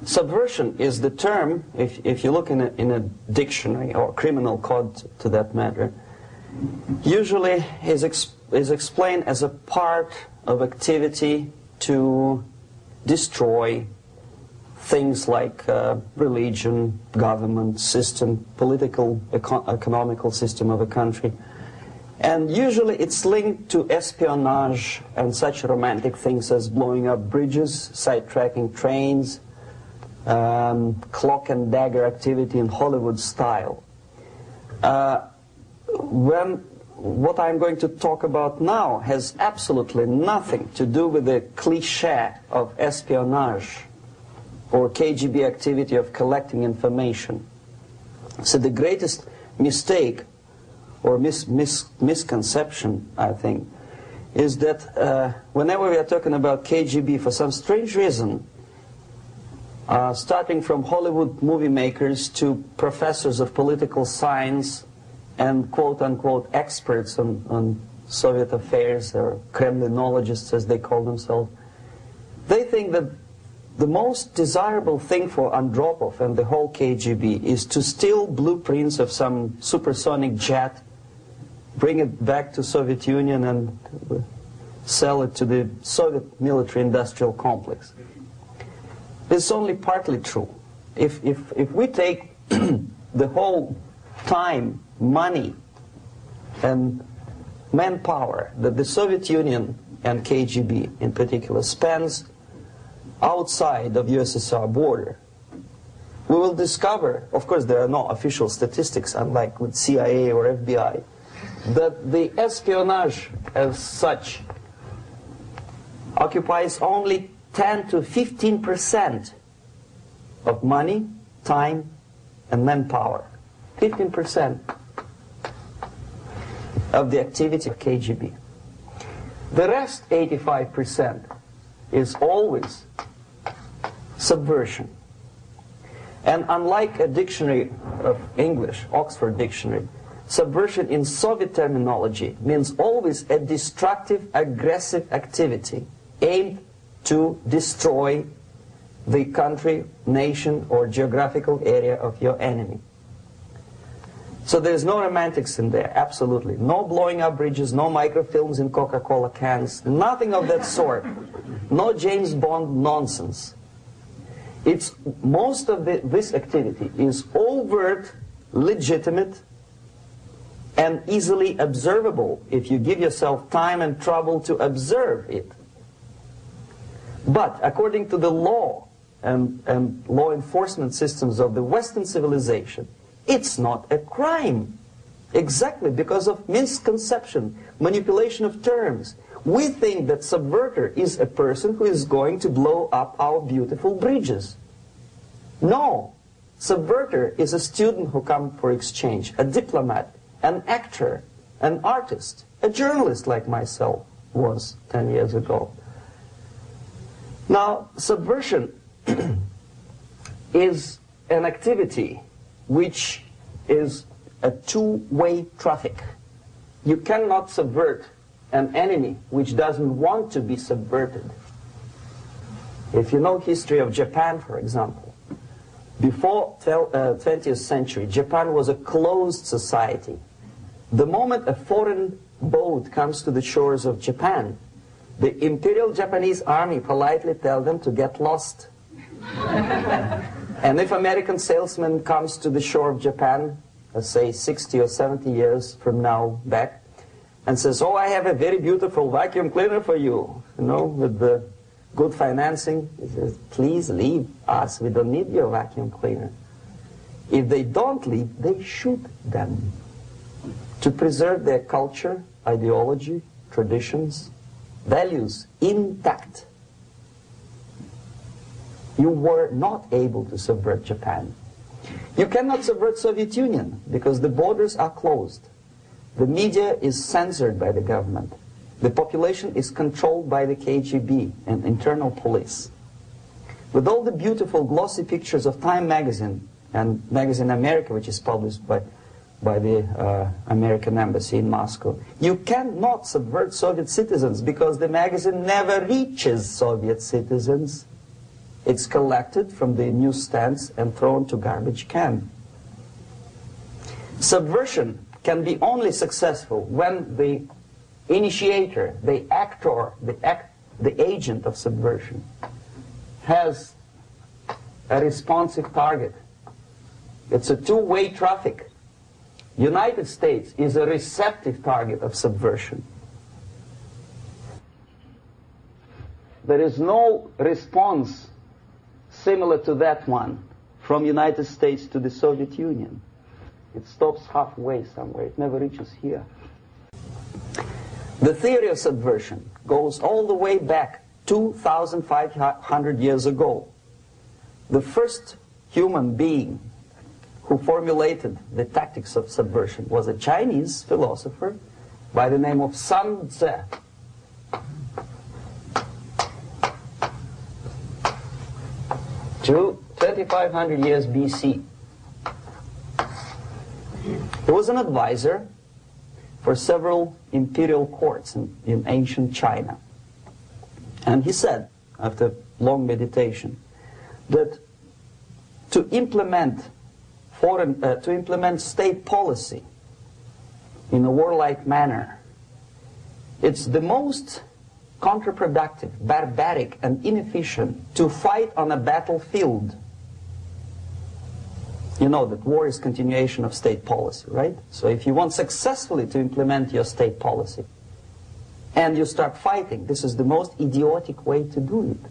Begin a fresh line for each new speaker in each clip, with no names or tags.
Subversion is the term, if you look in a dictionary or criminal code to that matter, usually is explained as a part of activity to destroy things like religion, government, system, political, economical system of a country. And usually it's linked to espionage and such romantic things as blowing up bridges, sidetracking trains, cloak and dagger activity in Hollywood style. What I'm going to talk about now has absolutely nothing to do with the cliché of espionage or KGB activity of collecting information. So the greatest mistake or misconception, I think, is that whenever we are talking about KGB, for some strange reason, starting from Hollywood movie makers to professors of political science and quote-unquote experts on Soviet affairs, or Kremlinologists as they call themselves, they think that the most desirable thing for Andropov and the whole KGB is to steal blueprints of some supersonic jet, bring it back to Soviet Union and sell it to the Soviet military-industrial complex. This is only partly true. If we take the whole time, money, and manpower that the Soviet Union and KGB in particular spends outside of USSR border, we will discover, of course there are no official statistics unlike with CIA or FBI, that the espionage as such occupies only 10 to 15% of money, time, and manpower. 15% of the activity of KGB. The rest, 85%, is always subversion. And unlike a dictionary of English, Oxford Dictionary, subversion in Soviet terminology means always a destructive, aggressive activity aimed to destroy the country, nation, or geographical area of your enemy. So there's no romantics in there, absolutely. No blowing up bridges, no microfilms in Coca-Cola cans, nothing of that sort. No James Bond nonsense. It's most of this activity is overt, legitimate, and easily observable if you give yourself time and trouble to observe it. But according to the law and law enforcement systems of the Western civilization, it's not a crime. Exactly because of misconception, manipulation of terms. We think that subverter is a person who is going to blow up our beautiful bridges. No. Subverter is a student who comes for exchange, a diplomat, an actor, an artist, a journalist like myself was 10 years ago. Now, subversion is an activity which is a two-way traffic. You cannot subvert an enemy which doesn't want to be subverted. If you know history of Japan, for example, before 20th century, Japan was a closed society. The moment a foreign boat comes to the shores of Japan, the Imperial Japanese Army politely tells them to get lost. And if American salesman comes to the shore of Japan, let's say 60 or 70 years from now back, and says, oh, I have a very beautiful vacuum cleaner for you, with the good financing, he says, please leave us, we don't need your vacuum cleaner. If they don't leave, they shoot them to preserve their culture, ideology, traditions, values intact. You were not able to subvert Japan. You cannot subvert Soviet Union because the borders are closed. The media is censored by the government. The population is controlled by the KGB and internal police. With all the beautiful glossy pictures of Time magazine and Magazine America, which is published by the American embassy in Moscow, you cannot subvert Soviet citizens because the magazine never reaches Soviet citizens. It's collected from the newsstands and thrown to garbage can. Subversion can be only successful when the initiator, the actor, the agent of subversion has a responsive target. It's a two-way traffic. United States is a receptive target of subversion. There is no response similar to that one from United States to the Soviet Union. It stops halfway somewhere. It never reaches here. The theory of subversion goes all the way back 2,500 years ago. The first human being who formulated the tactics of subversion was a Chinese philosopher by the name of Sun Tzu. 2,500 years BC. He was an advisor for several imperial courts in ancient China. And he said, after long meditation, that to implement state policy in a warlike manner, it's the most counterproductive, barbaric, and inefficient to fight on a battlefield. You know that war is continuation of state policy, right? So if you want successfully to implement your state policy, and you start fighting, this is the most idiotic way to do it.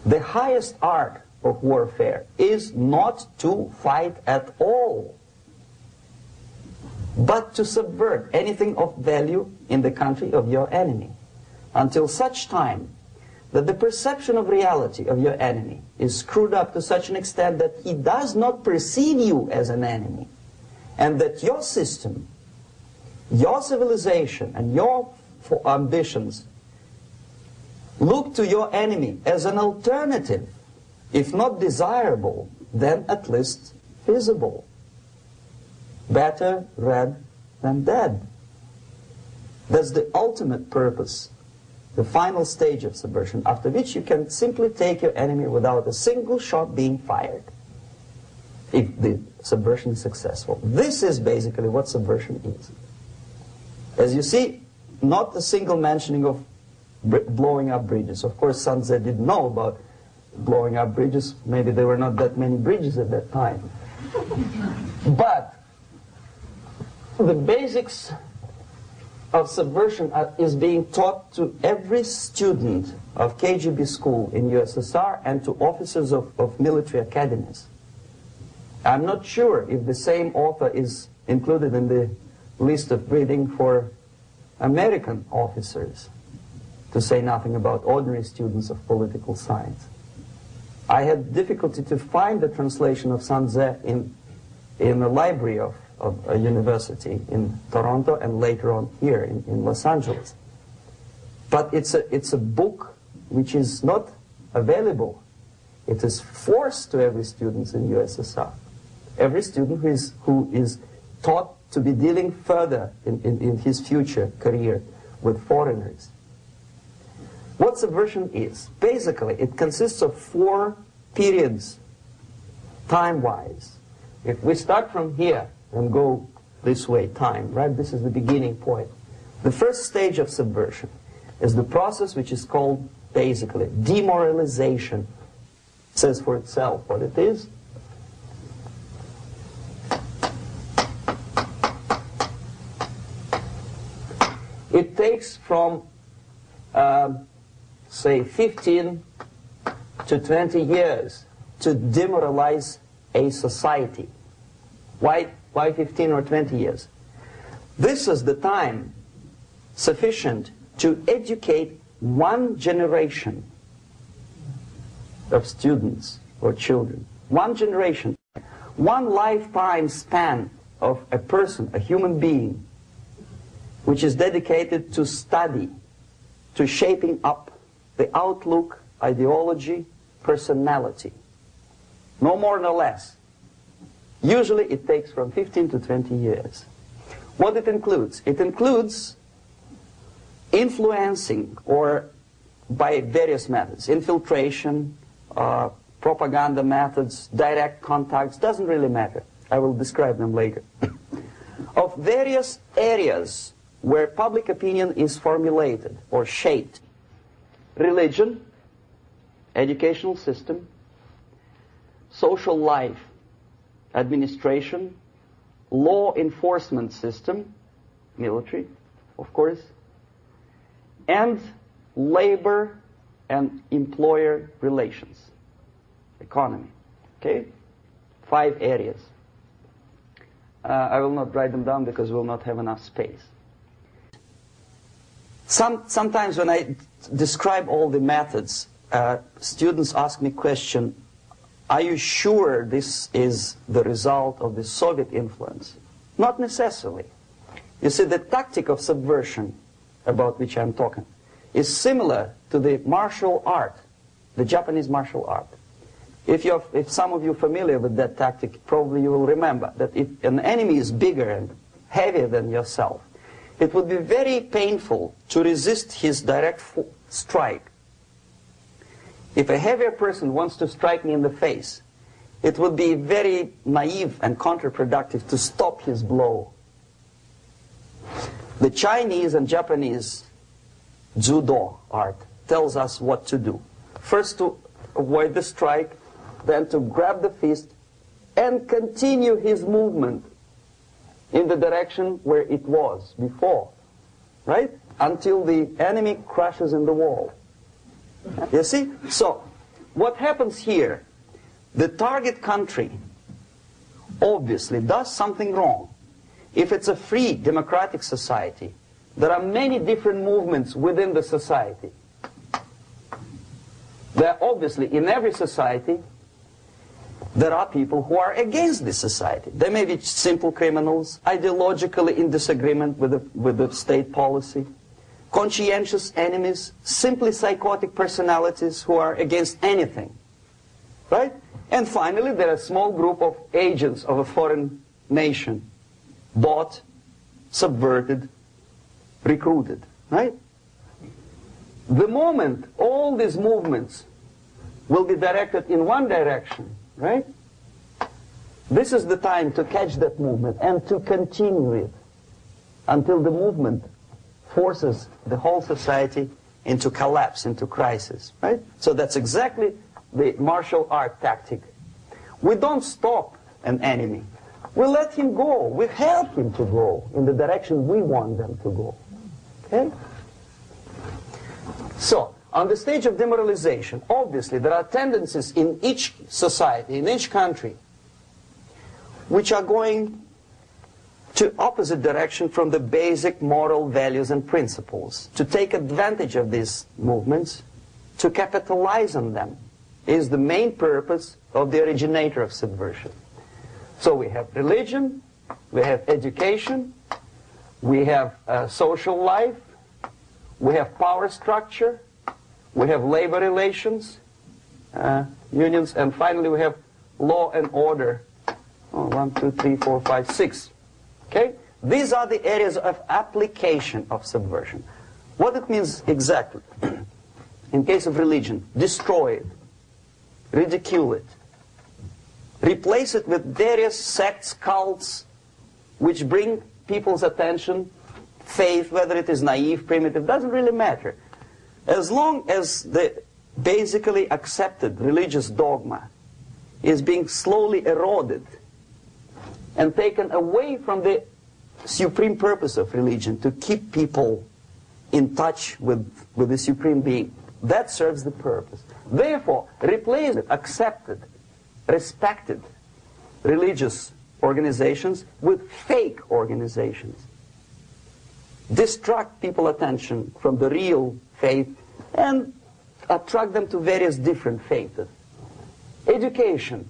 The highest art of warfare is not to fight at all, but to subvert anything of value in the country of your enemy, until such time that the perception of reality of your enemy is screwed up to such an extent that he does not perceive you as an enemy, and that your system, your civilization, and your ambitions look to your enemy as an alternative, if not desirable, then at least feasible. Better red than dead. That's the ultimate purpose, the final stage of subversion, after which you can simply take your enemy without a single shot being fired, if the subversion is successful. This is basically what subversion is. As you see, not a single mentioning of blowing up bridges. Of course, Sun Tzu didn't know about blowing up bridges. Maybe there were not that many bridges at that time. But the basics of subversion is being taught to every student of KGB school in USSR and to officers of military academies. I'm not sure if the same author is included in the list of reading for American officers, to say nothing about ordinary students of political science. I had difficulty to find the translation of Sun Tzu in the library of a university in Toronto and later on here in Los Angeles. But it's a book which is not available. It is forced to every student in USSR. Every student who is taught to be dealing further in his future career with foreigners. What subversion is? Basically, it consists of 4 periods, time-wise. If we start from here and go this way, time, right? This is the beginning point. The first stage of subversion is the process which is called, basically, demoralization. It says for itself what it is. It takes from, say, 15 to 20 years to demoralize a society. Why 15 or 20 years? This is the time sufficient to educate one generation of students or children. One generation. One lifetime span of a person, a human being, which is dedicated to study, to shaping up the outlook, ideology, personality. No more nor less. Usually it takes from 15 to 20 years. What it includes? It includes influencing, or by various methods, infiltration, propaganda methods, direct contacts, doesn't really matter. I will describe them later. Of various areas where public opinion is formulated or shaped. Religion, educational system, social life, administration, law enforcement system, military, of course, and labor and employer relations, economy. Okay? 5 areas. I will not write them down because we will not have enough space. Sometimes when I describe all the methods, students ask me question, are you sure this is the result of the Soviet influence? Not necessarily. You see, the tactic of subversion, about which I'm talking, is similar to the martial art, the Japanese martial art. If some of you are familiar with that tactic, probably you will remember that if an enemy is bigger and heavier than yourself, it would be very painful to resist his direct strike. If a heavier person wants to strike me in the face, it would be very naive and counterproductive to stop his blow. The Chinese and Japanese judo art tells us what to do. First to avoid the strike, then to grab the fist and continue his movement in the direction where it was before, right? Until the enemy crashes in the wall. You see? So, what happens here? The target country obviously does something wrong. If it's a free democratic society, there are many different movements within the society. There are obviously, in every society, there are people who are against this society. They may be simple criminals, ideologically in disagreement with the state policy, conscientious enemies, simply psychotic personalities who are against anything. Right? And finally, there are a small group of agents of a foreign nation, bought, subverted, recruited. Right? The moment all these movements will be directed in one direction, right? This is the time to catch that movement and to continue it until the movement forces the whole society into collapse, into crisis, right? So that's exactly the martial art tactic. We don't stop an enemy. We let him go. We help him to go in the direction we want them to go. Okay? So, on the stage of demoralization, obviously there are tendencies in each society, in each country, which are going to opposite direction from the basic moral values and principles. To take advantage of these movements, to capitalize on them, is the main purpose of the originator of subversion. So we have religion, we have education, we have social life, we have power structure, we have labor relations, unions, and finally we have law and order. 1, 2, 3, 4, 5, 6. Okay? These are the areas of application of subversion. What it means exactly? In case of religion, destroy it, ridicule it, replace it with various sects, cults, which bring people's attention, faith, whether it is naive, primitive, doesn't really matter. As long as the basically accepted religious dogma is being slowly eroded and taken away from the supreme purpose of religion, to keep people in touch with the supreme being, that serves the purpose. Therefore, replace it, accepted, respected religious organizations with fake organizations. Distract people's attention from the real faith and attract them to various different faiths. Education.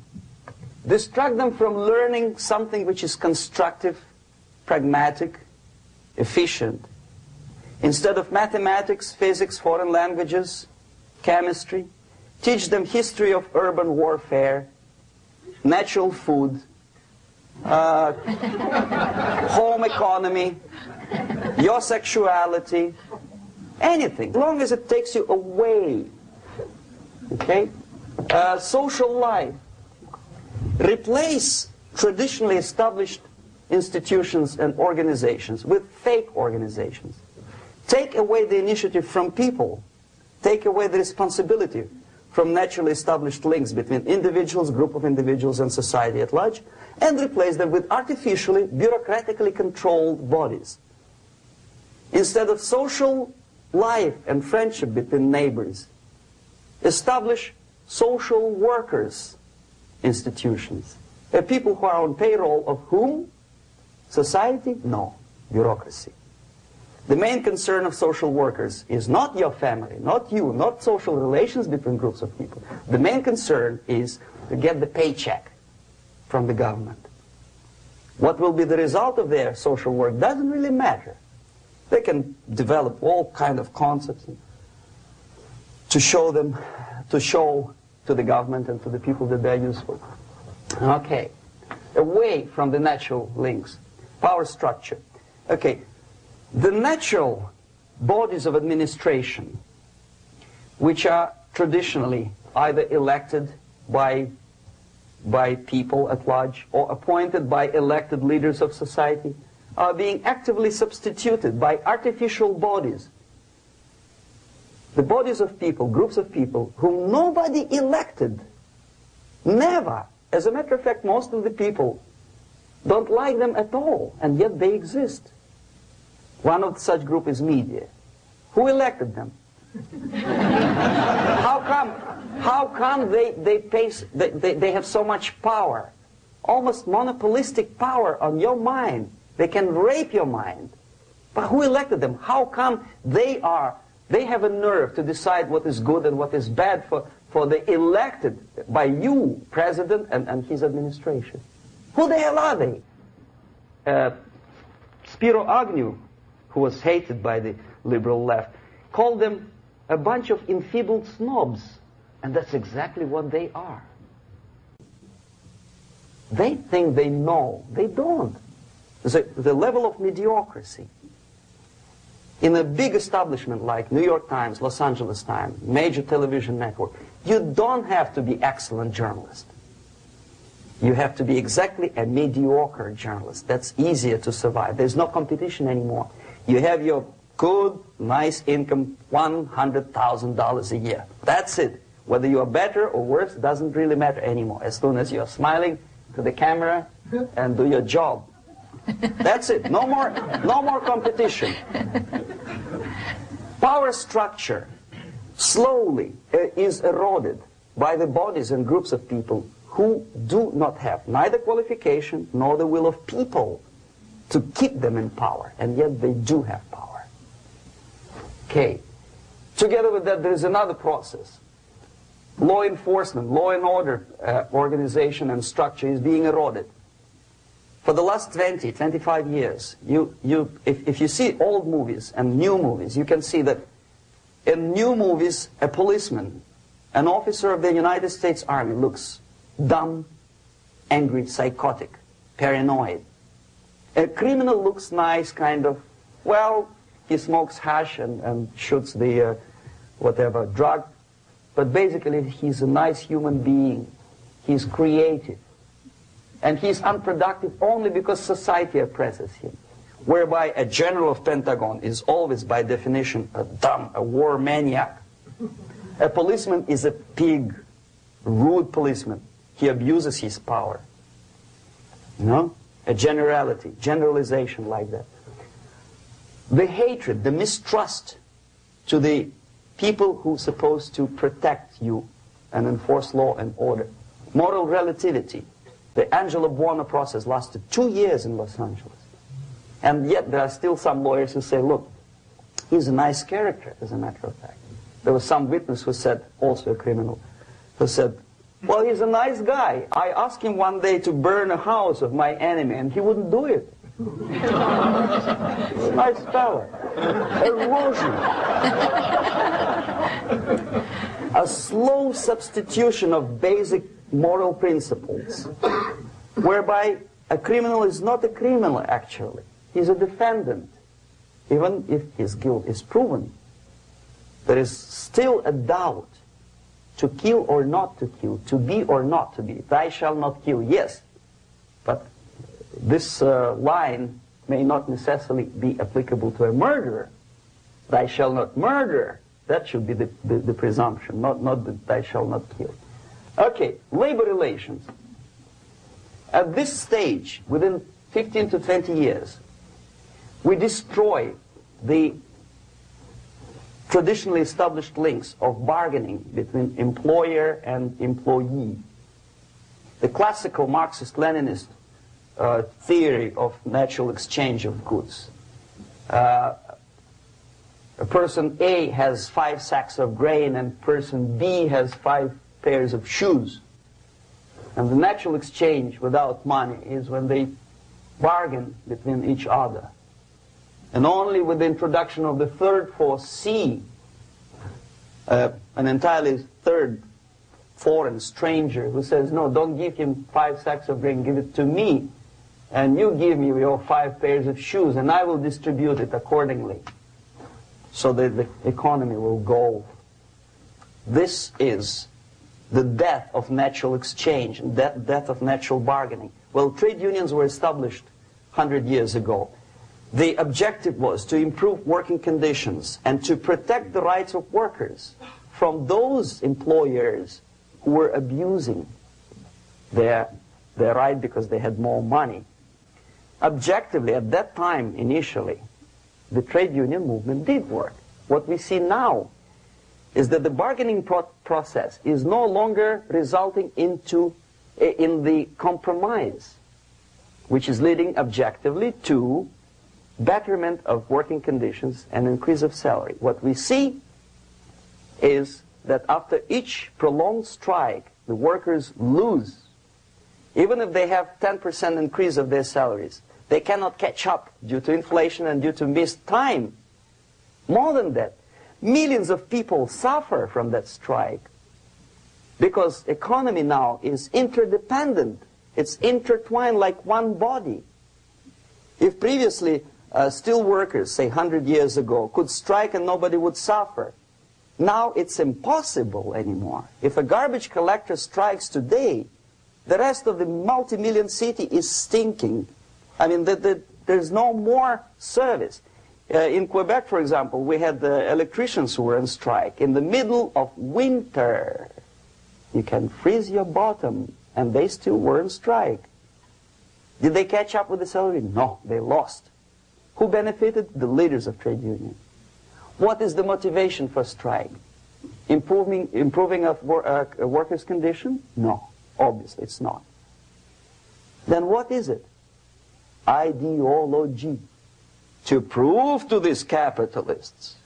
Distract them from learning something which is constructive, pragmatic, efficient. Instead of mathematics, physics, foreign languages, chemistry, teach them history of urban warfare, natural food, home economy, your sexuality, anything, as long as it takes you away, okay, Social life. Replace traditionally established institutions and organizations with fake organizations. Take away the initiative from people. Take away the responsibility from naturally established links between individuals, group of individuals, and society at large, and replace them with artificially, bureaucratically controlled bodies. Instead of social life and friendship between neighbors, establish social workers institutions. People who are on payroll of whom? Society? No. Bureaucracy. The main concern of social workers is not your family, not you, not social relations between groups of people. The main concern is to get the paycheck from the government. What will be the result of their social work doesn't really matter. They can develop all kind of concepts to show to the government and to the people that they're useful. Okay. Away from the natural links. Power structure. Okay. The natural bodies of administration, which are traditionally either elected by people at large or appointed by elected leaders of society, are being actively substituted by artificial bodies. The bodies of people, groups of people, whom nobody elected. Never. As a matter of fact, most of the people don't like them at all, and yet they exist. One of such group is media. Who elected them? How come they have so much power? Almost monopolistic power on your mind. They can rape your mind. But who elected them? How come they have a nerve to decide what is good and what is bad for the elected by you, president, and his administration? Who the hell are they? Spiro Agnew, who was hated by the liberal left, called them a bunch of enfeebled snobs. And that's exactly what they are. They think they know. They don't. The level of mediocrity. In a big establishment like New York Times, Los Angeles Times, major television network, you don't have to be excellent journalist. You have to be exactly a mediocre journalist. That's easier to survive. There's no competition anymore. You have your good, nice income, $100,000 a year. That's it. Whether you are better or worse doesn't really matter anymore. As soon as you're smiling to the camera and do your job. That's it. No more competition. Power structure slowly is eroded by the bodies and groups of people who do not have neither qualification nor the will of people to keep them in power, and yet they do have power. Okay. Together with that, there is another process. Law enforcement, law and order organization and structure is being eroded. For the last 20, 25 years, if you see old movies and new movies, you can see that in new movies, a policeman, an officer of the United States Army looks dumb, angry, psychotic, paranoid. A criminal looks nice, kind of, well, he smokes hash and shoots the whatever drug, but basically he's a nice human being. He's creative. And he's unproductive only because society oppresses him. Whereby a general of Pentagon is always, by definition, a war maniac. A policeman is a pig, rude policeman. He abuses his power. You know? A generalization like that. The hatred, the mistrust to the people who are supposed to protect you and enforce law and order. Moral relativity. The Angelo Buono process lasted 2 years in Los Angeles. And yet there are still some lawyers who say, look, he's a nice character, as a matter of fact. There was some witness who said, also a criminal, who said, well, he's a nice guy. I asked him one day to burn a house of my enemy, and he wouldn't do it. He's a nice fella. Erosion. A slow substitution of basic moral principles, whereby a criminal is not a criminal, actually. He's a defendant. Even if his guilt is proven, there is still a doubt. to kill or not to kill, to be or not to be. Thou shalt not kill, yes, but this line may not necessarily be applicable to a murderer. Thou shalt not murder. That should be the presumption, not that thou shalt not kill. Okay, labor relations. At this stage, within 15 to 20 years, we destroy the traditionally established links of bargaining between employer and employee. The classical Marxist-Leninist theory of natural exchange of goods. A person A has 5 sacks of grain and person B has 5 pairs of shoes. And the natural exchange without money is when they bargain between each other. And only with the introduction of the third force, C, an entirely third foreign stranger who says, no, don't give him 5 sacks of grain, give it to me. And you give me your 5 pairs of shoes, and I will distribute it accordingly, so that the economy will go. This is the death of natural exchange, and death of natural bargaining. Well, trade unions were established 100 years ago. The objective was to improve working conditions and to protect the rights of workers from those employers who were abusing their right because they had more money. Objectively, at that time, initially, the trade union movement did work. What we see now is that the bargaining process is no longer resulting in the compromise, which is leading objectively to betterment of working conditions and increase of salary. What we see is that after each prolonged strike, the workers lose. Even if they have 10% increase of their salaries, they cannot catch up due to inflation and due to missed time. More than that, millions of people suffer from that strike because economy now is interdependent. It's intertwined like one body. If previously steel workers, say 100 years ago, could strike and nobody would suffer, now it's impossible anymore. If a garbage collector strikes today, the rest of the multi-million city is stinking. I mean, there's no more service. In Quebec, for example, we had the electricians who were on strike in the middle of winter. You can freeze your bottom, and they still were on strike. Did they catch up with the salary? No, they lost. Who benefited? The leaders of trade unions. What is the motivation for strike? Improving of a workers' condition? No, obviously it's not. Then what is it? Ideology. To prove to these capitalists.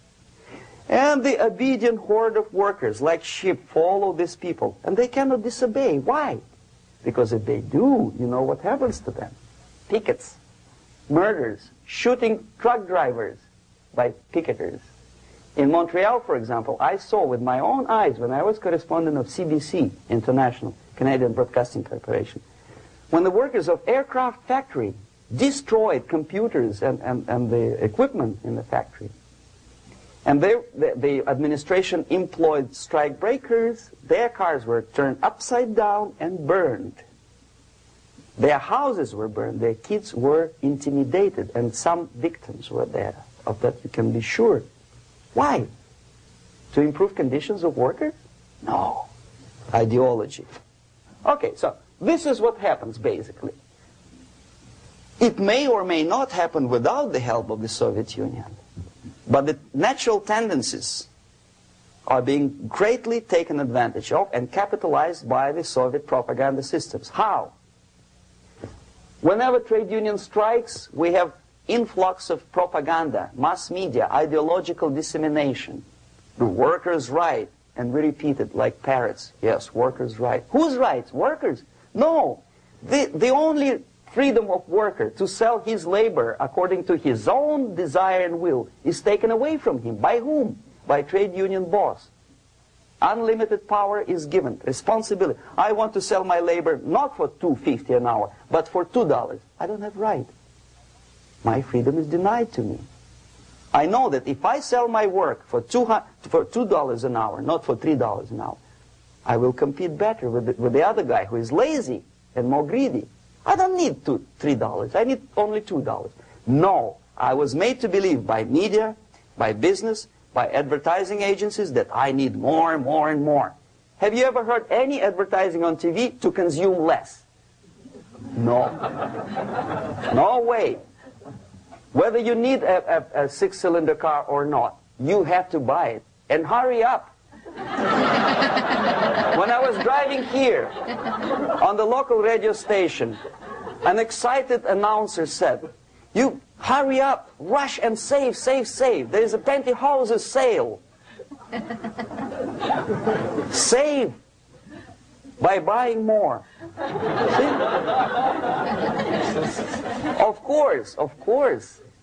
And the obedient horde of workers, like sheep, follow these people. And they cannot disobey. Why? Because if they do, you know what happens to them. Pickets, murders, shooting truck drivers by picketers. In Montreal, for example, I saw with my own eyes when I was correspondent of CBC International, Canadian Broadcasting Corporation, when the workers of aircraft factory destroyed computers and the equipment in the factory. And the administration employed strike breakers. Their cars were turned upside down and burned. Their houses were burned. Their kids were intimidated. And some victims were there. Of that you can be sure. Why? To improve conditions of workers? No. Ideology. Okay, so this is what happens basically. It may or may not happen without the help of the Soviet Union. But the natural tendencies are being greatly taken advantage of and capitalized by the Soviet propaganda systems. How? Whenever trade union strikes, we have influx of propaganda, mass media, ideological dissemination. The workers' right, and we repeat it like parrots. Yes, workers' right. Whose rights? Workers? No. The only freedom of worker to sell his labor according to his own desire and will is taken away from him. By whom? By trade union boss. Unlimited power is given. Responsibility. I want to sell my labor not for $2.50 an hour, but for $2. I don't have right. My freedom is denied to me. I know that if I sell my work for $2 an hour, not for $3 an hour, I will compete better with the other guy who is lazy and more greedy. I don't need $3. I need only $2. No, I was made to believe by media, by business, by advertising agencies that I need more and more and more. Have you ever heard any advertising on TV to consume less? No. No way. Whether you need a six-cylinder car or not, you have to buy it. And hurry up. When I was driving here, on the local radio station, an excited announcer said, "You hurry up, rush and save, save, save. There is a pantyhose sale." Save by buying more. See? Of course.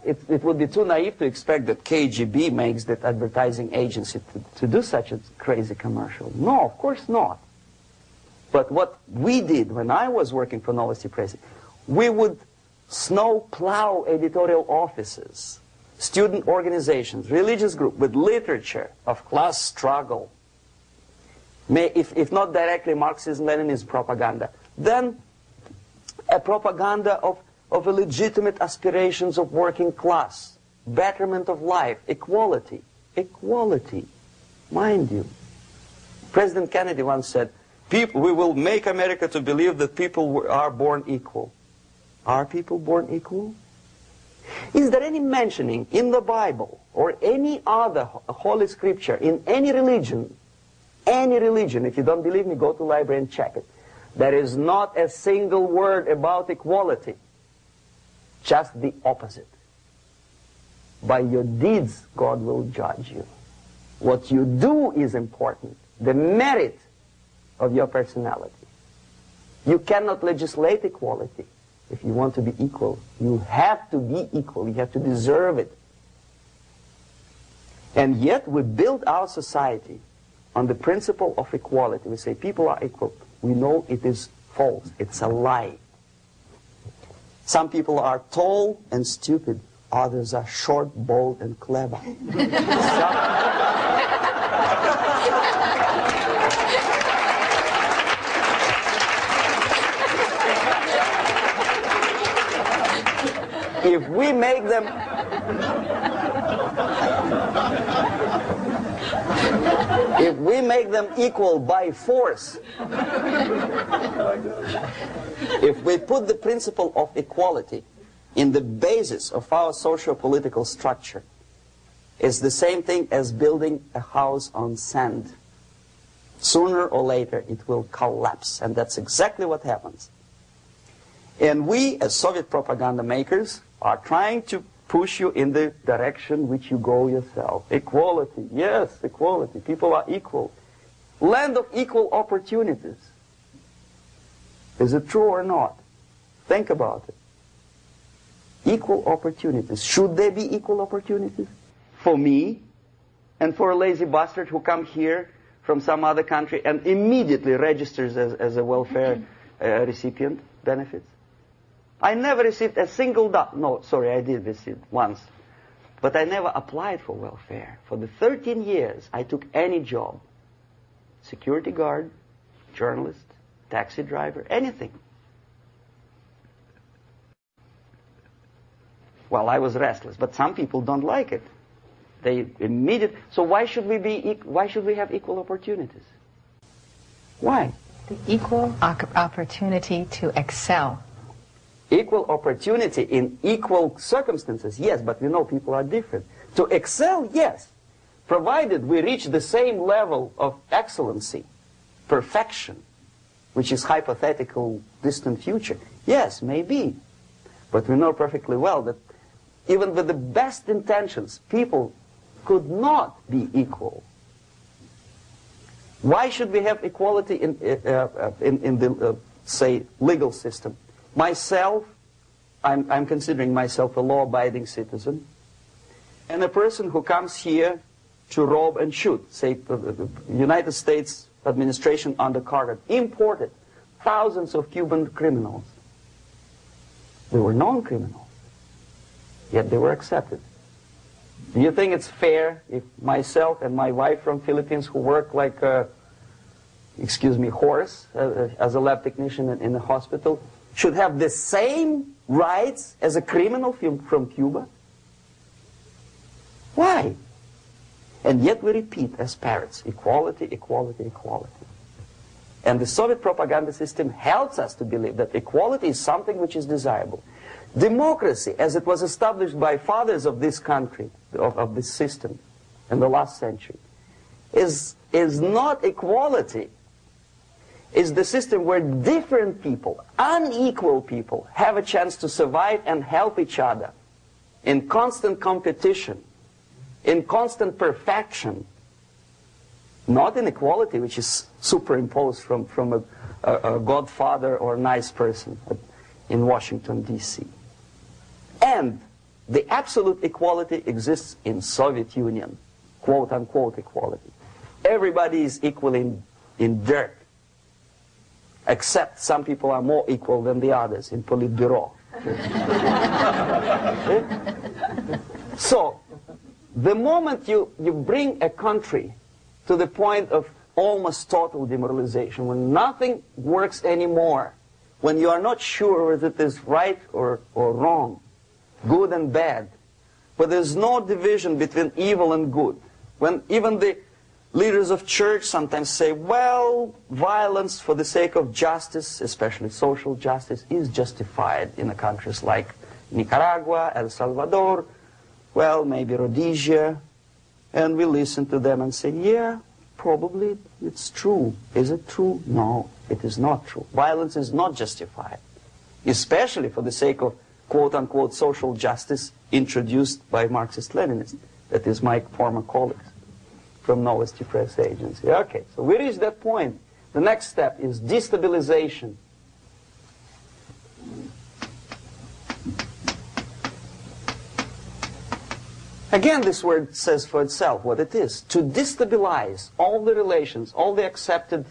It would be too naive to expect that KGB makes that advertising agency to do such a crazy commercial. No, of course not. But what we did when I was working for Novosti Press, we would snow plow editorial offices, student organizations, religious groups with literature of class struggle. If not directly Marxism-Leninism propaganda, then a propaganda of the legitimate aspirations of working class, betterment of life, equality. Equality, mind you. President Kennedy once said, we will make America to believe that people are born equal. Are people born equal? Is there any mentioning in the Bible or any other holy scripture in any religion, if you don't believe me, go to the library and check it. There is not a single word about equality. Just the opposite. By your deeds, God will judge you. What you do is important. The merit of your personality. You cannot legislate equality. If you want to be equal, you have to be equal. You have to deserve it. And yet we build our society on the principle of equality. We say people are equal. We know it is false. It's a lie. Some people are tall and stupid. Others are short, bold, and clever. If we make them equal by force, if we put the principle of equality in the basis of our socio-political structure, it's the same thing as building a house on sand. Sooner or later it will collapse, and that's exactly what happens. And we, as Soviet propaganda makers, are trying to push you in the direction which you go yourself. Equality, yes, equality. People are equal. Land of equal opportunities. Is it true or not? Think about it. Equal opportunities. Should there be equal opportunities? For me and for a lazy bastard who comes here from some other country and immediately registers as a welfare recipient benefits? I never received a single dollar. No, sorry, I did receive once. But I never applied for welfare. For the 13 years, I took any job. Security guard, journalist, taxi driver, anything. Well, I was restless, but some people don't like it. They immediately. So why should we have equal opportunities? Why?
The equal opportunity to excel.
Equal opportunity in equal circumstances, yes, but we know people are different. To excel, yes, provided we reach the same level of excellency, perfection, which is hypothetical, distant future. Yes, maybe. But we know perfectly well that even with the best intentions, people could not be equal. Why should we have equality in the, say, legal system? Myself, I'm considering myself a law-abiding citizen, and a person who comes here to rob and shoot, say, the United States administration under Carter imported thousands of Cuban criminals. They were non-criminals, yet they were accepted. Do you think it's fair if myself and my wife from Philippines, who work like horse as a lab technician in a hospital should have the same rights as a criminal from Cuba? Why? And yet we repeat as parrots, equality, equality, equality. And the Soviet propaganda system helps us to believe that equality is something which is desirable. Democracy, as it was established by fathers of this country, of this system in the last century, is not equality. It's the system where different people, unequal people, have a chance to survive and help each other in constant competition, in constant perfection, not in equality, which is superimposed from a godfather or nice person in Washington, D.C. And the absolute equality exists in Soviet Union, quote-unquote equality. Everybody is equal in dirt, except some people are more equal than the others in Politburo. So, the moment you bring a country to the point of almost total demoralization, when nothing works anymore, when you are not sure whether it is right or wrong, good and bad, but there's no division between evil and good, when even the leaders of church sometimes say, well, violence for the sake of justice, especially social justice, is justified in countries like Nicaragua, El Salvador, well, maybe Rhodesia, and we listen to them and say, yeah, probably it's true. Is it true? No, it is not true. Violence is not justified, especially for the sake of quote-unquote social justice introduced by Marxist-Leninists, that is my former colleagues from Novosti Press Agency. Okay, so we reached that point. The next step is destabilization. Again, this word says for itself what it is. To destabilize all the relations, all the accepted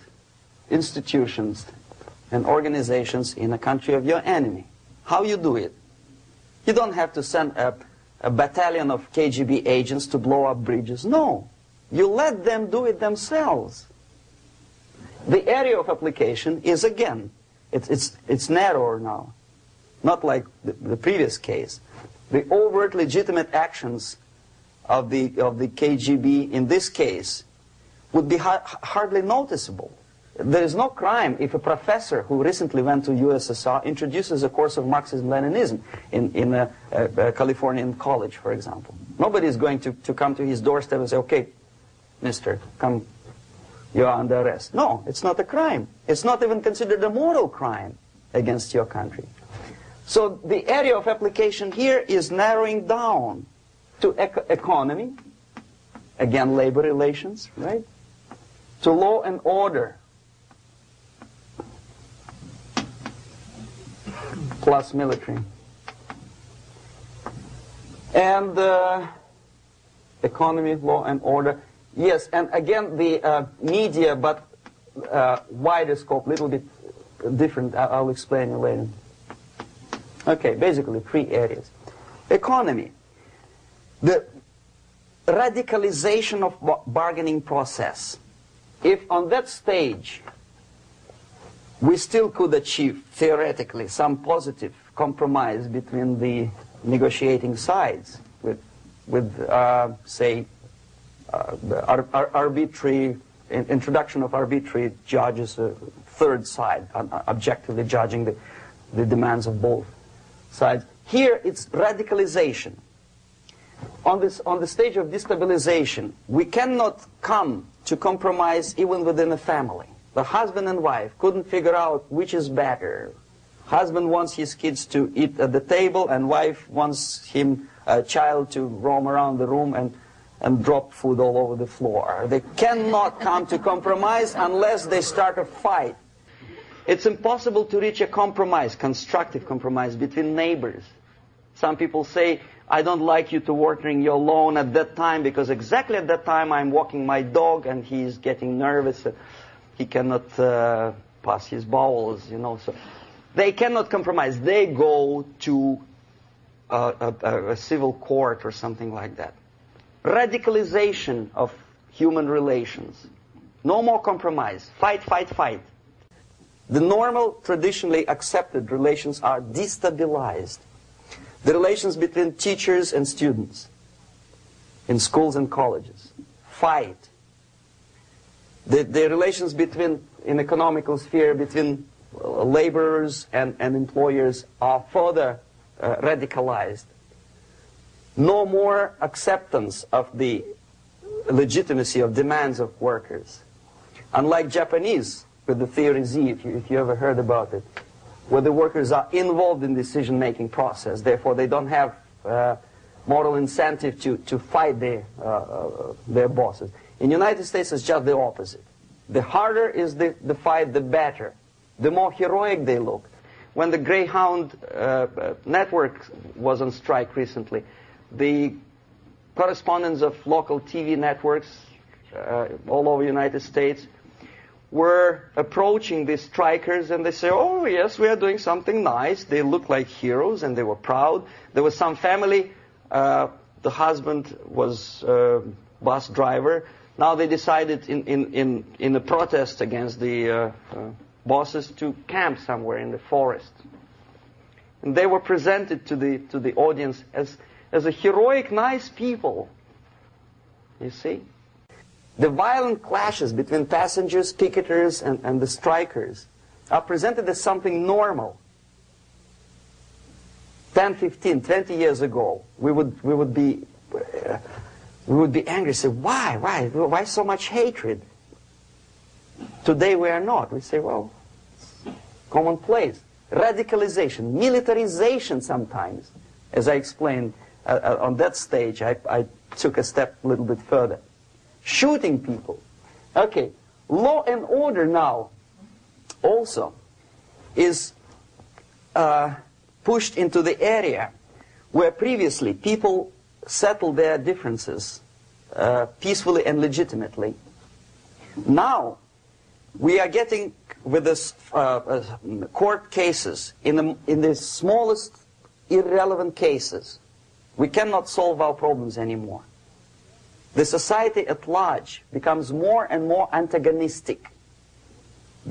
institutions and organizations in a country of your enemy. How you do it? You don't have to send a battalion of KGB agents to blow up bridges. No. You let them do it themselves. The area of application is, again, it's narrower now. Not like the previous case. The overt legitimate actions of the KGB in this case would be hardly noticeable. There is no crime if a professor who recently went to USSR introduces a course of Marxism-Leninism in a Californian college, for example. Nobody is going to come to his doorstep and say, okay, mister, come, you are under arrest. No, it's not a crime. It's not even considered a moral crime against your country. So the area of application here is narrowing down to economy, again labor relations, right? To law and order, plus military. And economy, law and order. Yes, and again the media, but wider scope, little bit different. I'll explain you later. Okay, basically 3 areas. Economy. The radicalization of bargaining process. If on that stage we still could achieve, theoretically, some positive compromise between the negotiating sides with say, arbitrary, introduction of arbitrary judges, a third side, objectively judging the demands of both sides. Here it's radicalization. On the stage of destabilization, we cannot come to compromise even within a family. The husband and wife couldn't figure out which is better. Husband wants his kids to eat at the table, and wife wants a child to roam around the room and drop food all over the floor. They cannot come to compromise unless they start a fight. It's impossible to reach a compromise, constructive compromise, between neighbors. Some people say, I don't like you to watering your lawn at that time because exactly at that time I'm walking my dog and he's getting nervous. He cannot pass his bowels, you know. So they cannot compromise. They go to a civil court or something like that. Radicalization of human relations. No more compromise. Fight, fight, fight. The normal, traditionally accepted relations are destabilized. The relations between teachers and students in schools and colleges. Fight. The relations between, in economical sphere, between laborers and employers are further radicalized. No more acceptance of the legitimacy of demands of workers. Unlike Japanese, with the theory Z, if you ever heard about it, where the workers are involved in decision-making process, therefore they don't have moral incentive to fight their bosses. In the United States, it's just the opposite. The harder is the fight, the better. The more heroic they look. When the Greyhound network was on strike recently, the correspondents of local TV networks all over the United States were approaching these strikers, and they say, oh yes, we are doing something nice. They look like heroes, and they were proud. There was some family, the husband was a bus driver. Now they decided in a protest against the bosses to camp somewhere in the forest. And they were presented to the audience as a heroic, nice people. You see? The violent clashes between passengers, picketers, and the strikers are presented as something normal. 10, 15, 20 years ago, we would be angry, say, why so much hatred? Today we are not. We say, well, it's commonplace. Radicalization, militarization sometimes. As I explained on that stage, I took a step a little bit further. Shooting people. Okay, law and order now also is pushed into the area where previously people settled their differences peacefully and legitimately. Now we are getting with this court cases in the smallest irrelevant cases. We cannot solve our problems anymore. The society at large becomes more and more antagonistic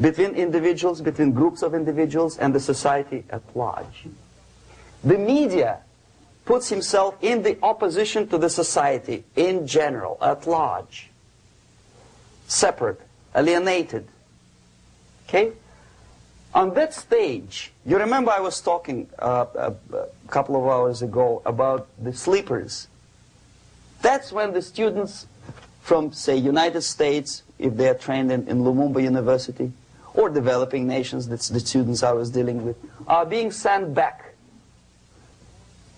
between individuals, between groups of individuals, and the society at large. The media puts himself in the opposition to the society in general, at large. Separate, alienated. Okay? On that stage, you remember I was talking a couple of hours ago about the sleepers. That's when the students from, say, United States, if they are trained in Lumumba University, or developing nations, that's the students I was dealing with, are being sent back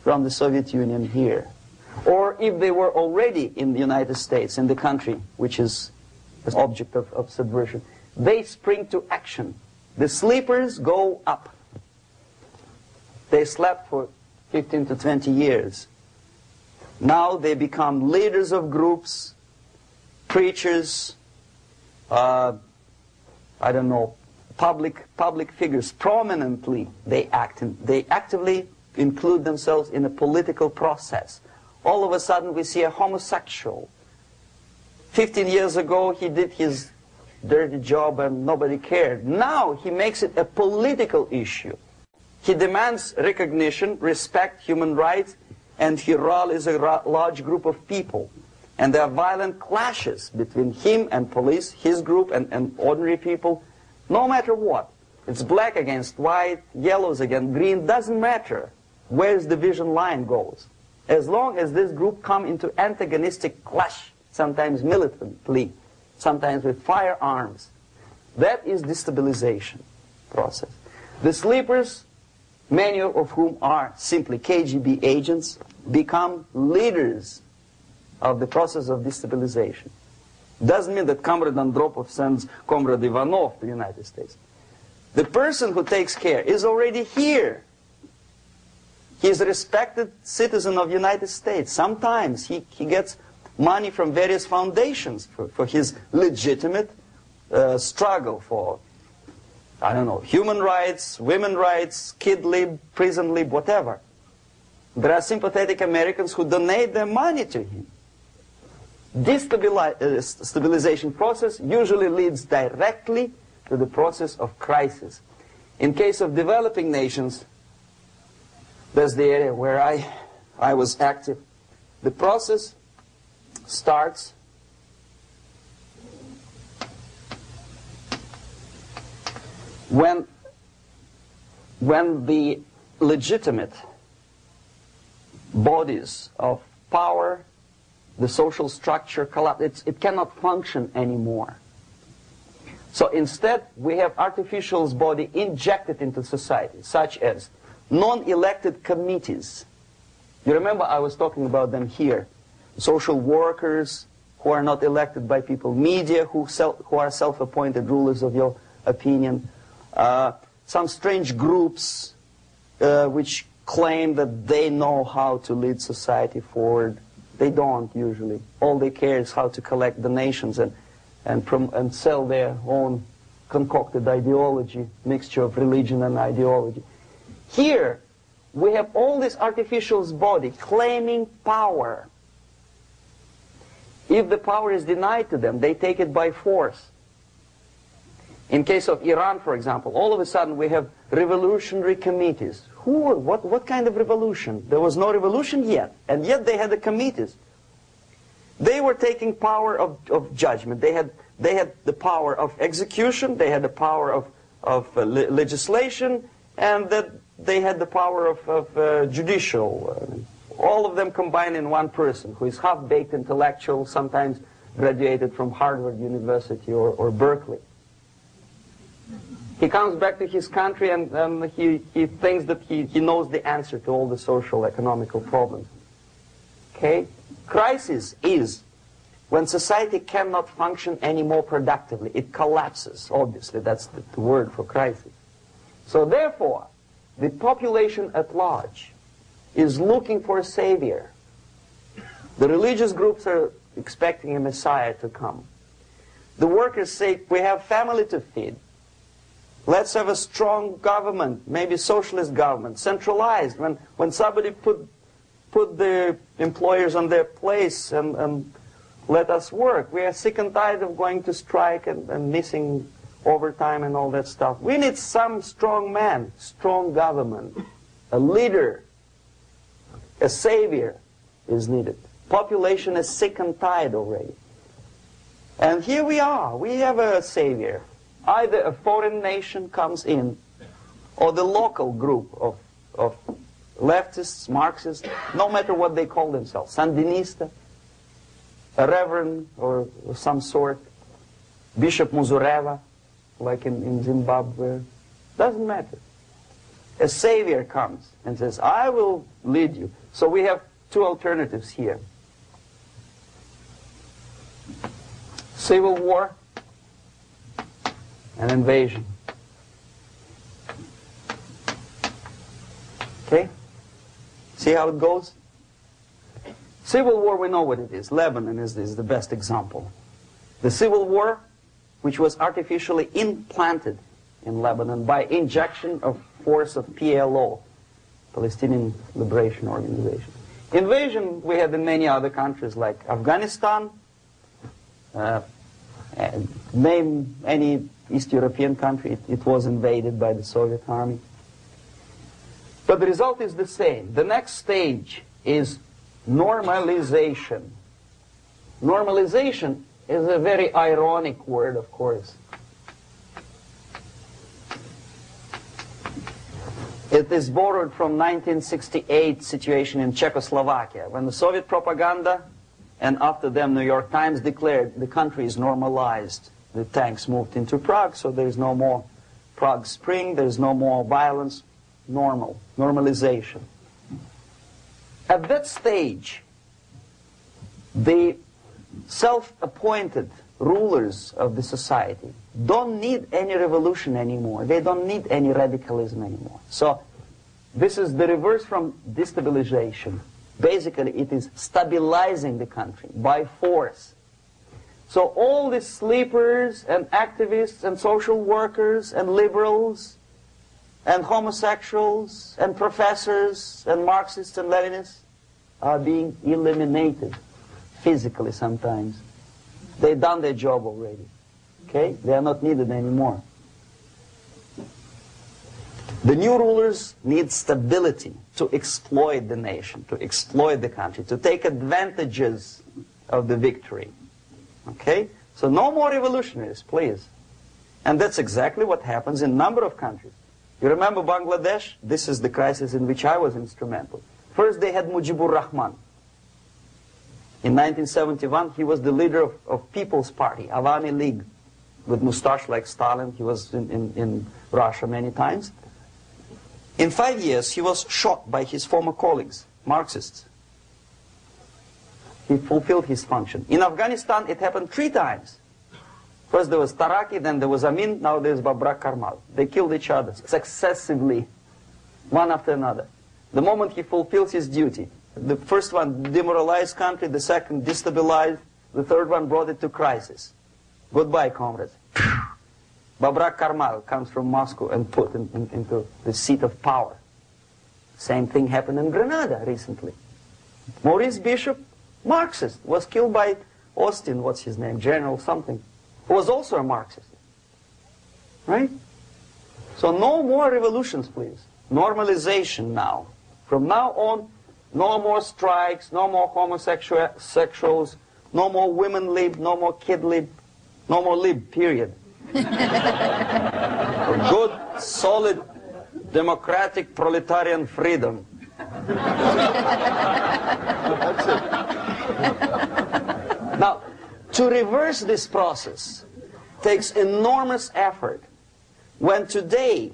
from the Soviet Union here. Or if they were already in the United States, in the country which is the object of subversion, they spring to action. The sleepers go up. They slept for 15 to 20 years. Now they become leaders of groups, preachers, I don't know, public figures. Prominently they actively include themselves in a political process. All of a sudden we see a homosexual. 15 years ago he did his dirty job and nobody cared. Now he makes it a political issue. He demands recognition, respect, human rights, and he rallies a large group of people. And there are violent clashes between him and police, his group and ordinary people, no matter what. It's black against white, yellows against green, doesn't matter where the division line goes. As long as this group come into antagonistic clash, sometimes militantly, sometimes with firearms, that is destabilization process. The sleepers, many of whom are simply KGB agents, become leaders of the process of destabilization. Doesn't mean that Comrade Andropov sends Comrade Ivanov to the United States. The person who takes care is already here. He is a respected citizen of the United States. Sometimes he gets money from various foundations for his legitimate struggle for, I don't know, human rights, women's rights, kid lib, prison lib, whatever. There are sympathetic Americans who donate their money to him. Destabilization process usually leads directly to the process of crisis. In case of developing nations, that's the area where I was active. The process starts when the legitimate bodies of power, the social structure collapse. It cannot function anymore. So instead, we have artificial body injected into society, such as non-elected committees. You remember I was talking about them here. Social workers who are not elected by people, media who are self-appointed rulers of your opinion, some strange groups which claim that they know how to lead society forward. They don't usually. All they care is how to collect donations and sell their own concocted ideology, mixture of religion and ideology. Here, we have all this artificial body claiming power. If the power is denied to them, they take it by force. In case of Iran, for example, all of a sudden we have revolutionary committees. What kind of revolution? There was no revolution yet, and yet they had the committees. They were taking power of judgment. They had the power of execution, they had the power of legislation, and that they had the power of judicial. All of them combined in one person, who is half-baked intellectual, sometimes graduated from Harvard University or Berkeley. He comes back to his country and he thinks that he knows the answer to all the social, economical problems. Okay? Crisis is when society cannot function any more productively. It collapses, obviously. That's the word for crisis. So therefore, the population at large is looking for a savior. The religious groups are expecting a Messiah to come. The workers say, we have family to feed. Let's have a strong government, maybe socialist government, centralized. When somebody put the employers on their place and let us work. We are sick and tired of going to strike and missing overtime and all that stuff. We need some strong man, strong government, a leader, a savior is needed. Population is sick and tired already. And here we are. We have a savior. Either a foreign nation comes in, or the local group of leftists, Marxists, no matter what they call themselves, Sandinista, a reverend or some sort, Bishop Muzureva, like in Zimbabwe, doesn't matter. A savior comes and says, I will lead you. So we have two alternatives here. Civil war and invasion. Okay? See how it goes? Civil war, we know what it is. Lebanon is the best example. The civil war, which was artificially implanted in Lebanon by injection of force of PLO, Palestinian Liberation Organization. Invasion we had in many other countries like Afghanistan, name any East European country, it was invaded by the Soviet army. But the result is the same. The next stage is normalization. Normalization is a very ironic word, of course. It is borrowed from 1968 situation in Czechoslovakia, when the Soviet propaganda and after them New York Times declared the country is normalized. The tanks moved into Prague, so there is no more Prague Spring, there is no more violence. Normalization. At that stage, the self-appointed rulers of the society don't need any revolution anymore. They don't need any radicalism anymore. So this is the reverse from destabilization. Basically, it is stabilizing the country by force. So all these sleepers and activists and social workers and liberals and homosexuals and professors and Marxists and Leninists are being eliminated. physically sometimes. They've done their job already. Okay? They are not needed anymore. The new rulers need stability to exploit the nation, to exploit the country, to take advantages of the victory. Okay? So no more revolutionaries, please. And that's exactly what happens in a number of countries. You remember Bangladesh? This is the crisis in which I was instrumental. First they had Mujibur Rahman. In 1971, he was the leader of People's Party, Awami League, with mustache like Stalin. He was in Russia many times. In 5 years, he was shot by his former colleagues, Marxists. He fulfilled his function. In Afghanistan, it happened 3 times. First there was Taraki, then there was Amin, now there's Babrak Karmal. They killed each other successively, one after another. The moment he fulfills his duty, the first one demoralized country, the second destabilized, the third one brought it to crisis. Goodbye, comrades. Babrak Karmal comes from Moscow and put into the seat of power. Same thing happened in Grenada recently. Maurice Bishop, Marxist, was killed by Austin, what's his name, General something, who was also a Marxist. Right? So no more revolutions, please. Normalization now. From now on, no more strikes, no more homosexuals, no more women lib, no more kid lib, no more lib, period. Good, solid, democratic, proletarian freedom. That's it. Now, to reverse this process takes enormous effort. When today,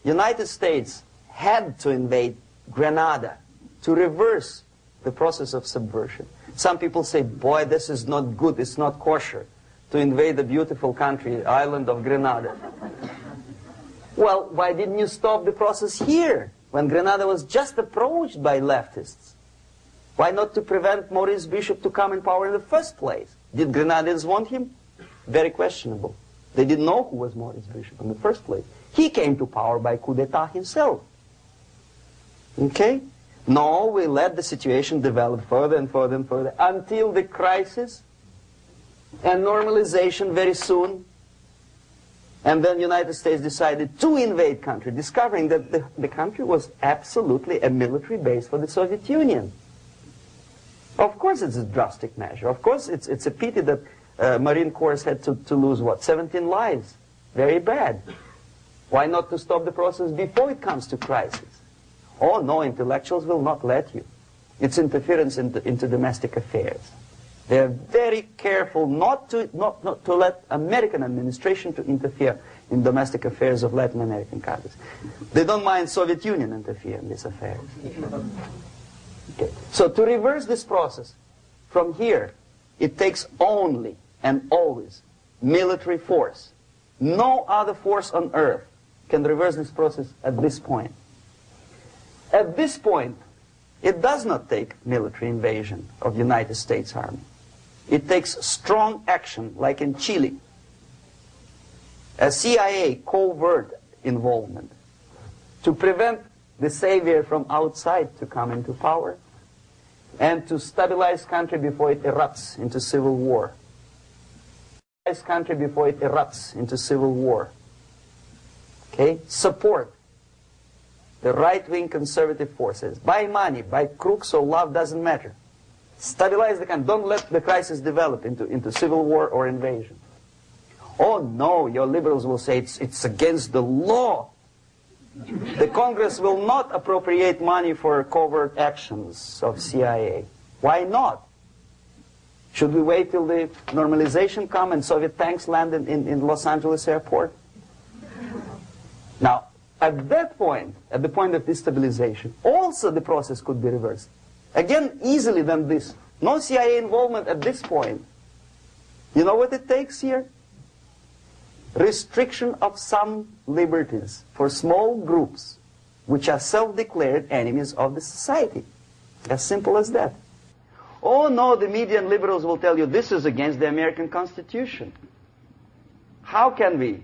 United States had to invade Grenada to reverse the process of subversion. Some people say, boy, this is not good, it's not kosher to invade the beautiful country, island of Grenada. Well, why didn't you stop the process here, when Grenada was just approached by leftists? Why not to prevent Maurice Bishop to come in power in the first place? Did Grenadians want him? Very questionable. They didn't know who was Maurice Bishop in the first place. He came to power by coup d'etat himself. Okay? No, we let the situation develop further and further and further until the crisis and normalization very soon. And then the United States decided to invade country, discovering that the country was absolutely a military base for the Soviet Union. Of course it's a drastic measure. Of course it's a pity that Marine Corps had to lose, what, 17 lives. Very bad. Why not to stop the process before it comes to crisis? Oh no, intellectuals will not let you. It's interference into domestic affairs. They're very careful not to let American administration to interfere in domestic affairs of Latin American countries. They don't mind Soviet Union interfere in these affairs. Okay. So to reverse this process, from here, it takes only and always military force. No other force on earth can reverse this process at this point. At this point, it does not take military invasion of the United States Army. It takes strong action, like in Chile. A CIA covert involvement to prevent the savior from outside to come into power and to stabilize country before it erupts into civil war. Country before it erupts into civil war. Okay? Support the right-wing conservative forces. By money, by crooks or love, doesn't matter. Stabilize the country. Don't let the crisis develop into civil war or invasion. Oh no, your liberals will say it's against the law. The Congress will not appropriate money for covert actions of CIA. Why not? Should we wait till the normalization come and Soviet tanks land in Los Angeles airport? Now, at that point, at the point of destabilization, also the process could be reversed. Again, easily than this. No CIA involvement at this point. You know what it takes here? Restriction of some liberties for small groups which are self-declared enemies of the society. As simple as that. Oh no, the media and liberals will tell you this is against the American Constitution. How can we,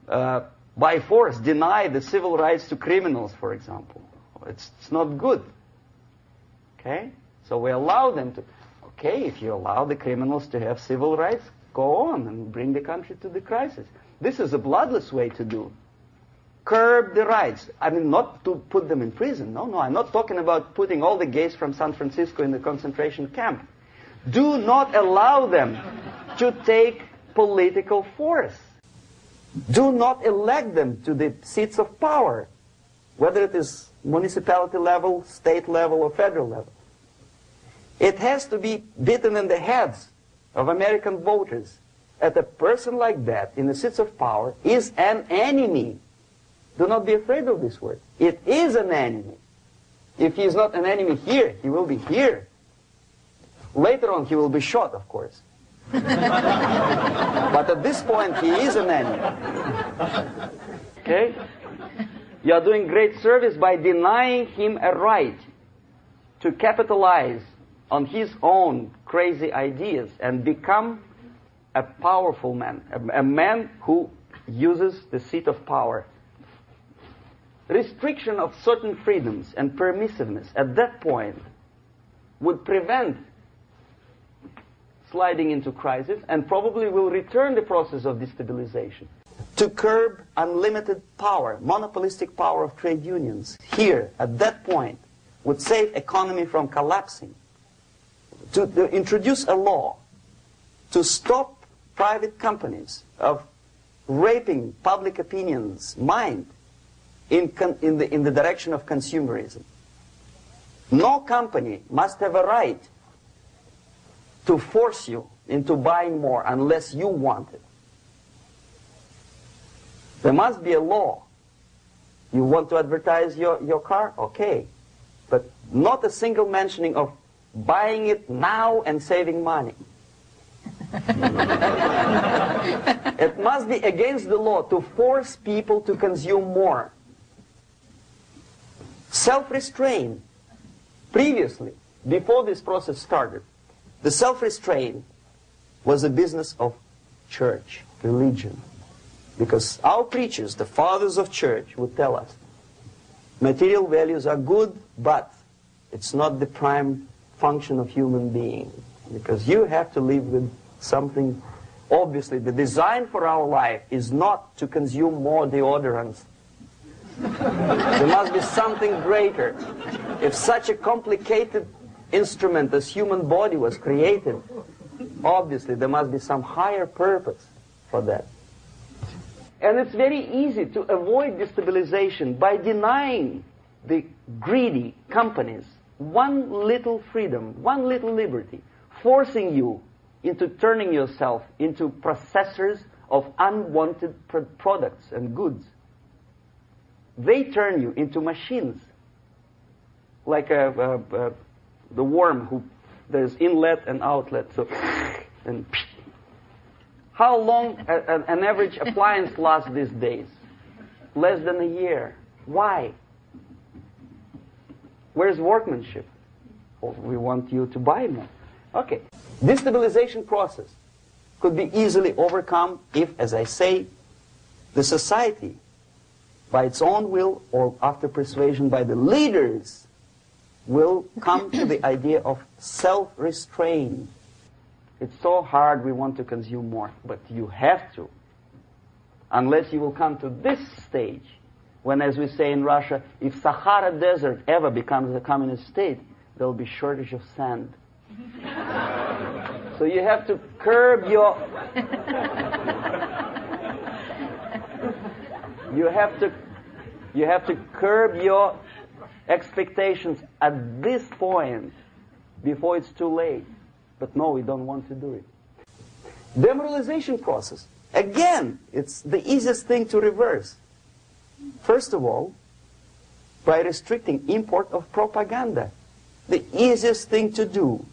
by force, deny the civil rights to criminals, for example? It's not good. Okay? So we allow them to, okay, if you allow the criminals to have civil rights, go on and bring the country to the crisis. This is a bloodless way to do. Curb the rights. I mean, not to put them in prison. No, I'm not talking about putting all the gays from San Francisco in the concentration camp. Do not allow them to take political force. Do not elect them to the seats of power, whether it is municipality level, state level, or federal level. It has to be beaten in the heads of American voters that a person like that in the seats of power is an enemy. Do not be afraid of this word. It is an enemy. If he is not an enemy here, he will be here. Later on, he will be shot, of course. But at this point, he is an enemy. Okay? You are doing great service by denying him a right to capitalize on his own crazy ideas and become a powerful man, a man who uses the seat of power. Restriction of certain freedoms and permissiveness at that point would prevent sliding into crisis and probably will return the process of destabilization. To curb unlimited power, monopolistic power of trade unions, here, at that point, would save economy from collapsing. To introduce a law to stop private companies of raping public opinion's mind in the direction of consumerism. No company must have a right to force you into buying more unless you want it. There must be a law. You want to advertise your car? Okay. But not a single mentioning of buying it now and saving money. It must be against the law to force people to consume more. Self-restraint. Previously, before this process started, the self-restraint was a business of church, religion. Because our preachers, the fathers of church, would tell us, material values are good, but it's not the prime function of human being. Because you have to live with something. Obviously, the design for our life is not to consume more deodorants. There must be something greater. If such a complicated instrument as human body was created, obviously there must be some higher purpose for that. And it's very easy to avoid destabilization by denying the greedy companies one little freedom, one little liberty, forcing you into turning yourself into processors of unwanted products and goods. They turn you into machines, like the worm who there's inlet and outlet. So, and how long an average appliance lasts these days? Less than a year. Why? Where's workmanship? Oh, we want you to buy more. Okay. Destabilization process could be easily overcome if, as I say, the society, by its own will or after persuasion by the leaders, will come to the idea of self-restraint. It's so hard we want to consume more, but you have to. Unless you will come to this stage, when, as we say in Russia, if Sahara Desert ever becomes a communist state, there will be shortage of sand. So you have to curb your... You have to curb your expectations at this point before it's too late. But no, we don't want to do it. Demoralization process. Again, it's the easiest thing to reverse. First of all, by restricting import of propaganda. The easiest thing to do.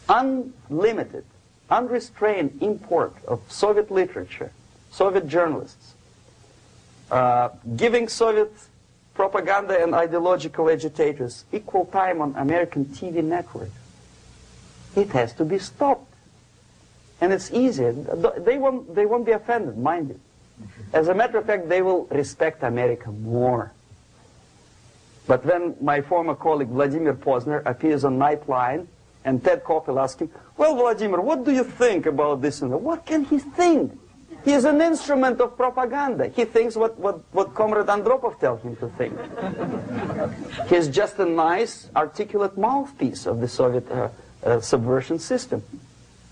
Unlimited, unrestrained import of Soviet literature, Soviet journalists. Giving Soviet propaganda and ideological agitators equal time on American TV network. It has to be stopped. And it's easy. They won't be offended, mind you. As a matter of fact, they will respect America more. But when my former colleague Vladimir Posner appears on Nightline, and Ted Koppel asks him, well, Vladimir, what do you think about this? And what can he think? He is an instrument of propaganda. He thinks what Comrade Andropov tells him to think. He's just a nice, articulate mouthpiece of the Soviet subversion system.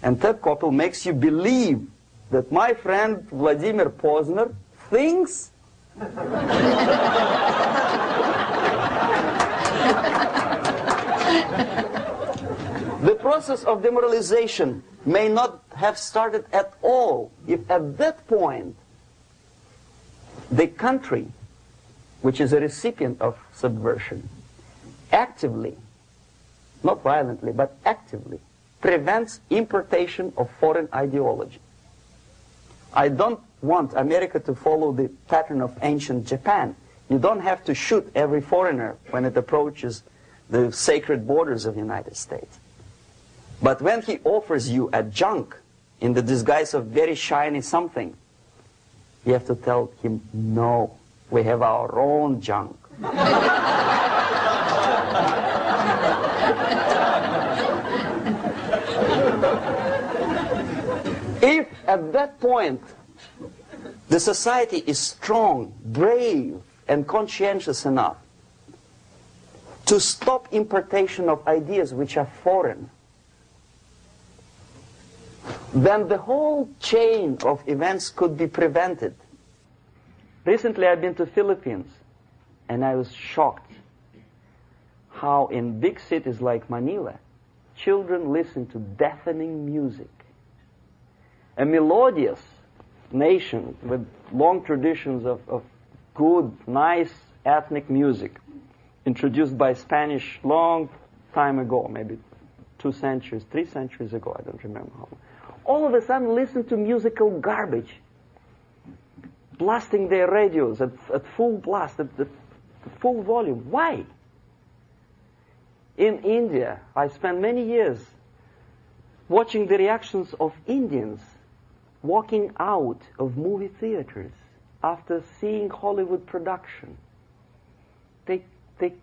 And Ted Koppel makes you believe that my friend Vladimir Posner thinks the process of demoralization may not have started at all if at that point the country, which is a recipient of subversion, actively, not violently, but actively, prevents importation of foreign ideology. I don't want America to follow the pattern of ancient Japan. You don't have to shoot every foreigner when it approaches the sacred borders of the United States. But when he offers you a junk in the disguise of very shiny something, you have to tell him, no, we have our own junk. If at that point the society is strong, brave, and conscientious enough to stop importation of ideas which are foreign, then the whole chain of events could be prevented. Recently I've been to Philippines, and I was shocked how in big cities like Manila, children listen to deafening music. A melodious nation with long traditions of good, nice ethnic music, introduced by Spanish long time ago, maybe 2 centuries, 3 centuries ago, I don't remember how long. All of a sudden listen to musical garbage, blasting their radios at full blast, at full volume. Why? In India, I spent many years watching the reactions of Indians walking out of movie theaters after seeing Hollywood production. They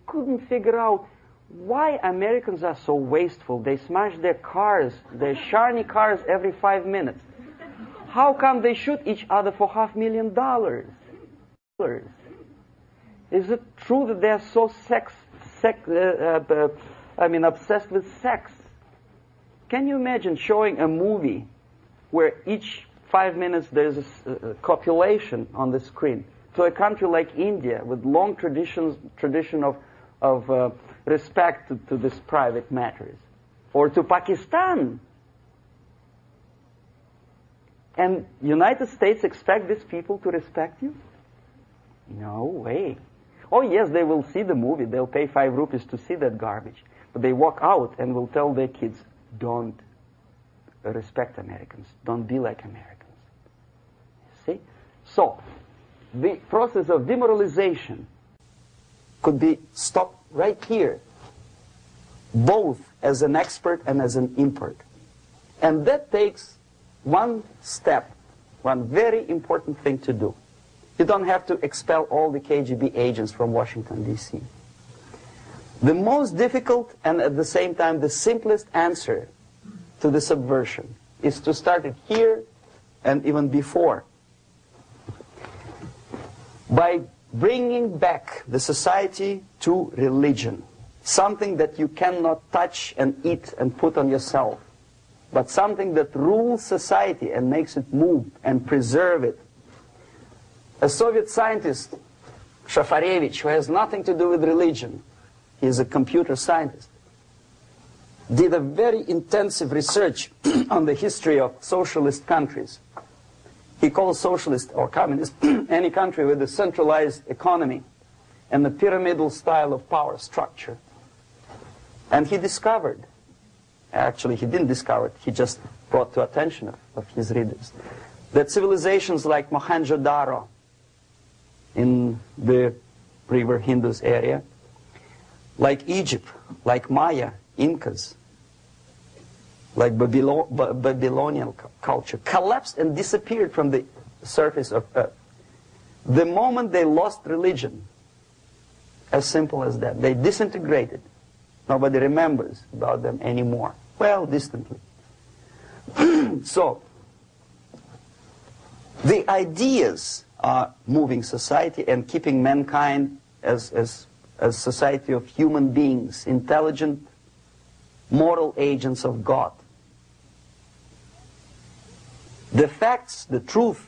couldn't figure out why Americans are so wasteful. They smash their cars, their shiny cars, every 5 minutes. How come they shoot each other for $500,000? Is it true that they're so obsessed with sex? Can you imagine showing a movie where each 5 minutes there's a copulation on the screen to a country like India with long tradition of respect to these private matters, or to Pakistan? And United States expect these people to respect you? No way. Oh yes, they will see the movie, they'll pay 5 rupees to see that garbage, but they walk out and will tell their kids, don't respect Americans, don't be like Americans. See? So, the process of demoralization could be stopped right here, both as an expert and as an import. And that takes one step, one very important thing to do. You don't have to expel all the KGB agents from Washington, D.C. The most difficult and at the same time the simplest answer to the subversion is to start it here and even before, by bringing back the society to religion, something that you cannot touch and eat and put on yourself, but something that rules society and makes it move and preserve it. A Soviet scientist, Shafarevich, who has nothing to do with religion, he is a computer scientist, did a very intensive research on the history of socialist countries. He calls socialist or communist any country with a centralized economy and a pyramidal style of power structure. And he discovered, actually he didn't discover it, he just brought to attention of his readers, that civilizations like Mohenjo-Daro in the river Indus area, like Egypt, like Maya, Incas, like Babylonian culture, collapsed and disappeared from the surface of Earth. The moment they lost religion, As simple as that. They disintegrated. Nobody remembers about them anymore. Well, distantly. So, the ideas are moving society and keeping mankind as a society of human beings, intelligent, moral agents of God. The facts, the truth,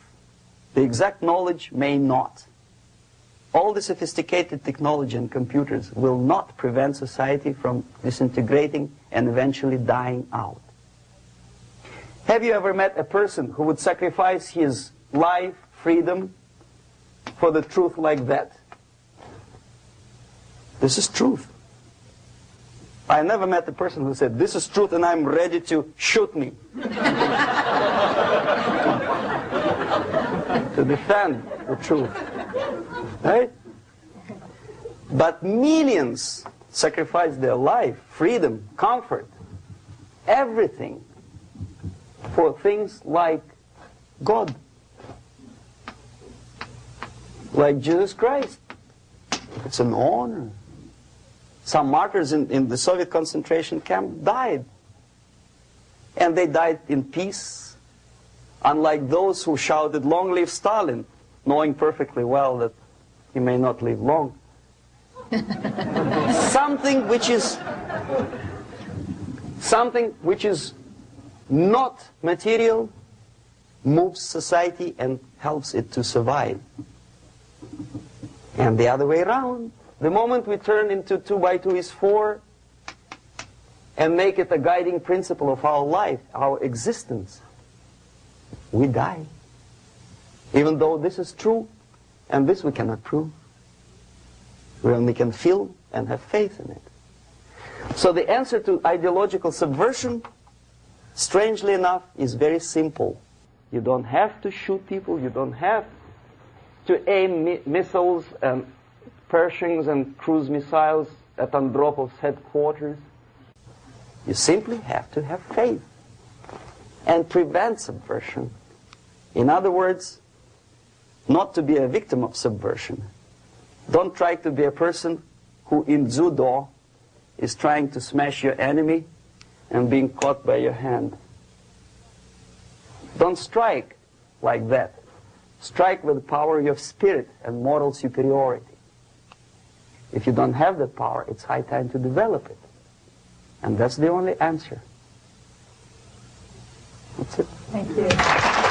the exact knowledge may not. All the sophisticated technology and computers will not prevent society from disintegrating and eventually dying out. Have you ever met a person who would sacrifice his life, freedom, for the truth like that? This is truth. I never met a person who said, this is truth and I'm ready to shoot me. To defend the truth. Right? But millions sacrifice their life, freedom, comfort, everything for things like God. Like Jesus Christ. It's an honor. Some martyrs in the Soviet concentration camp died. And they died in peace. Unlike those who shouted, "Long live Stalin," knowing perfectly well that he may not live long. Something which is not material moves society and helps it to survive. And the other way around. The moment we turn into 2 by 2 is 4 and make it a guiding principle of our life, our existence, we die. Even though this is true, and this we cannot prove. We only can feel and have faith in it. So the answer to ideological subversion, strangely enough, is very simple. You don't have to shoot people, you don't have to aim missiles and Pershings and cruise missiles at Andropov's headquarters. You simply have to have faith and prevent subversion. In other words, not to be a victim of subversion. Don't try to be a person who in judo is trying to smash your enemy and being caught by your hand. Don't strike like that. Strike with the power of spirit and moral superiority. If you don't have that power, it's high time to develop it. And that's the only answer. That's it.
Thank you.